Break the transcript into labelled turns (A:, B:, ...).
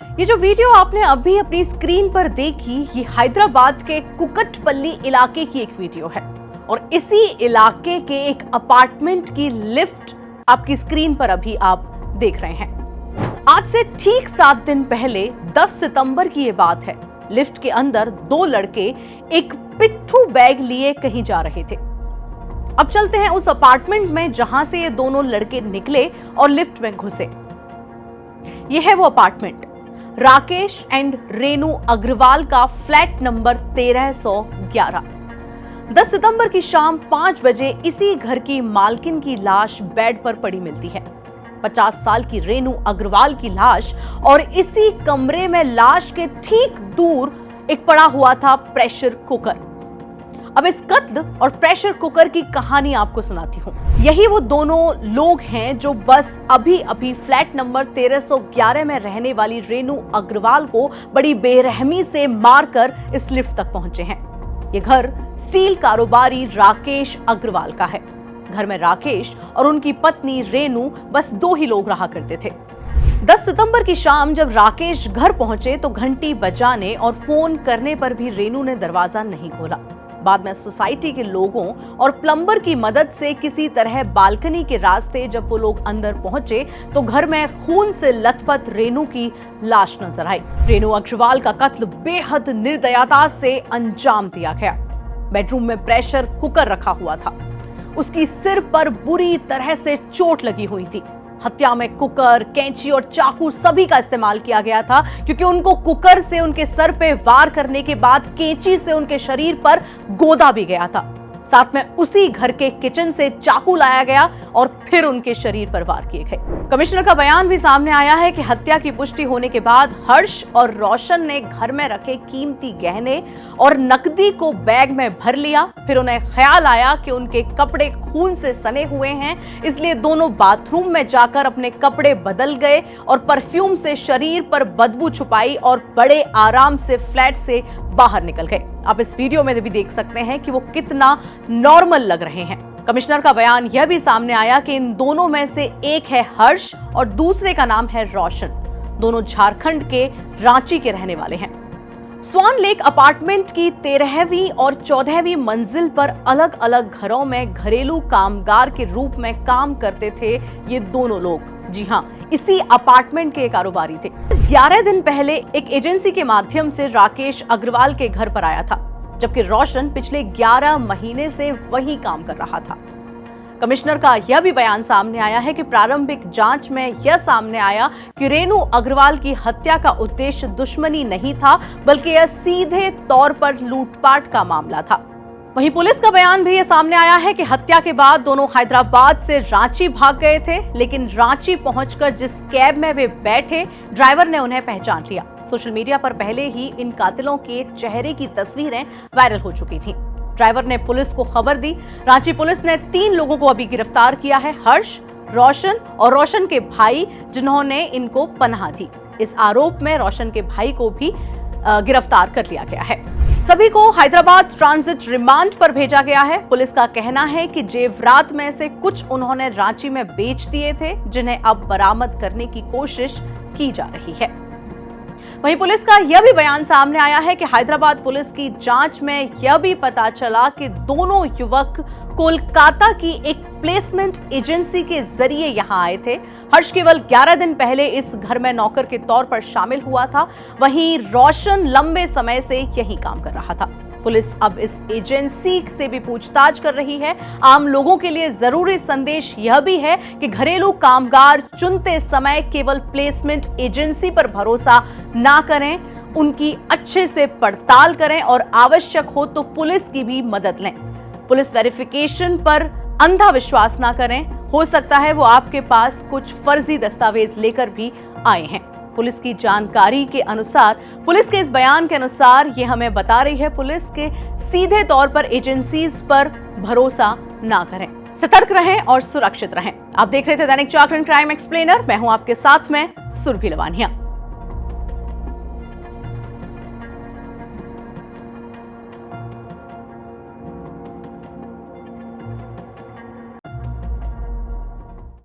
A: ये जो वीडियो आपने अभी अपनी स्क्रीन पर देखी, ये हैदराबाद के कुकटपल्ली इलाके की एक वीडियो है और इसी इलाके के एक अपार्टमेंट की लिफ्ट आपकी स्क्रीन पर अभी आप देख रहे हैं। आज से ठीक 7 दिन पहले 10 सितंबर की ये बात है। लिफ्ट के अंदर 2 लड़के एक पिट्ठू बैग लिए कहीं जा रहे थे। अब चलते हैं उस अपार्टमेंट में जहां से ये दोनों लड़के निकले और लिफ्ट में घुसे। ये है वो अपार्टमेंट, राकेश एंड रेनू अग्रवाल का फ्लैट नंबर 1311। 10 सितंबर की शाम 5 बजे इसी घर की मालकिन की लाश बेड पर पड़ी मिलती है। 50 साल की रेनू अग्रवाल की लाश और इसी कमरे में लाश के ठीक दूर एक पड़ा हुआ था प्रेशर कुकर। अब इस कत्ल और प्रेशर कुकर की कहानी आपको सुनाती हूं। यही वो दोनों लोग हैं जो बस अभी फ्लैट नंबर 1311 में रहने वाली रेनू अग्रवाल को बड़ी बेरहमी से मारकर इस लिफ्ट तक पहुंचे हैं। ये घर स्टील कारोबारी राकेश अग्रवाल का है। घर में राकेश और उनकी पत्नी रेनू बस 2 ही लोग रहा करते थे। 10 सितंबर की शाम जब राकेश घर पहुंचे तो घंटी बजाने और फोन करने पर भी रेनू ने दरवाजा नहीं खोला। बाद में सोसाइटी के लोगों और प्लम्बर की मदद से किसी तरह बालकनी के रास्ते जब वो लोग अंदर पहुंचे तो घर में खून से लथपथ रेनू की लाश नजर आई। रेनू अग्रवाल का कत्ल बेहद निर्दयता से अंजाम दिया गया। बेडरूम में प्रेशर कुकर रखा हुआ था। उसकी सिर पर बुरी तरह से चोट लगी हुई थी। हत्या में कुकर, कैंची और चाकू सभी का इस्तेमाल किया गया था क्योंकि उनको कुकर से उनके सर पे वार करने के बाद कैंची से उनके शरीर पर गोदा भी गया था। साथ में उसी घर के किचन से चाकू लाया गया और फिर उनके शरीर पर वार किए गए। कमिश्नर का बयान भी सामने आया है कि हत्या की पुष्टि होने के बाद हर्ष और रोशन ने घर में रखे कीमती गहने और नकदी को बैग में भर लिया। फिर उन्हें ख्याल आया कि उनके कपड़े खून से सने हुए हैं, इसलिए दोनों बाथरूम में जाकर अपने कपड़े बदल गए और परफ्यूम से शरीर पर बदबू छुपाई और बड़े आराम से फ्लैट से बाहर निकल गए। आप इस वीडियो में भी देख सकते हैं कि वो कितना नॉर्मल लग रहे हैं। कमिश्नर का बयान यह भी सामने आया कि इन दोनों में से एक है हर्ष और दूसरे का नाम है रोशन। दोनों झारखंड के रांची के रहने वाले हैं। स्वान लेक अपार्टमेंट की 13वीं और 14वीं मंजिल पर अलग अलग घरों में घरेलू कामगार के रूप में काम करते थे ये दोनों लोग। जी हां, इसी अपार्टमेंट के कारोबारी थे। 11 दिन पहले एक एजेंसी के माध्यम से राकेश अग्रवाल के घर पर आया था, जबकि रोशन पिछले 11 महीने से वही काम कर रहा था। कमिश्नर का यह भी बयान सामने आया है कि प्रारंभिक जांच में यह सामने आया कि रेनू अग्रवाल की हत्या का उद्देश्य दुश्मनी नहीं था, बल्कि यह सीधे तौर पर लूटपाट का मामला था। वहीं पुलिस का बयान भी यह सामने आया है कि हत्या के बाद दोनों हैदराबाद से रांची भाग गए थे, लेकिन रांची पहुंचकर जिस कैब में वे बैठे, ड्राइवर ने उन्हें पहचान लिया। सोशल मीडिया पर पहले ही इन कातिलों के चेहरे की तस्वीरें वायरल हो चुकी थीं। ड्राइवर ने पुलिस को खबर दी। रांची पुलिस ने 3 लोगों को अभी गिरफ्तार किया है, हर्ष, रोशन और रोशन के भाई, जिन्होंने इनको पनाह दी। इस आरोप में रोशन के भाई को भी गिरफ्तार कर लिया गया है। सभी को हैदराबाद ट्रांजिट रिमांड पर भेजा गया है। पुलिस का कहना है कि जेवरात में से कुछ उन्होंने रांची में बेच दिए थे, जिन्हें अब बरामद करने की कोशिश की जा रही है। वहीं पुलिस का यह भी बयान सामने आया है कि हैदराबाद पुलिस की जांच में यह भी पता चला कि दोनों युवक कोलकाता की एक प्लेसमेंट एजेंसी के जरिए यहां आए थे। हर्ष केवल 11 दिन पहले इस घर में नौकर के तौर पर शामिल हुआ था, वहीं रोशन लंबे समय से यही काम कर रहा था। पुलिस अब इस एजेंसी से भी पूछताछ कर रही है। आम लोगों के लिए जरूरी संदेश यह भी है कि घरेलू कामगार चुनते समय केवल प्लेसमेंट एजेंसी पर भरोसा ना करें, उनकी अच्छे से पड़ताल करें और आवश्यक हो तो पुलिस की भी मदद लें। पुलिस वेरिफिकेशन पर अंधा विश्वास ना करें। हो सकता है वो आपके पास कुछ फर्जी दस्तावेज लेकर भी आए हैं। पुलिस की जानकारी के अनुसार, पुलिस के इस बयान के अनुसार ये हमें बता रही है पुलिस के सीधे तौर पर एजेंसीज पर भरोसा ना करें। सतर्क रहें और सुरक्षित रहें। आप देख रहे थे दैनिक जागरण क्राइम एक्सप्लेनर। मैं हूं आपके साथ में सुरभि लवानिया।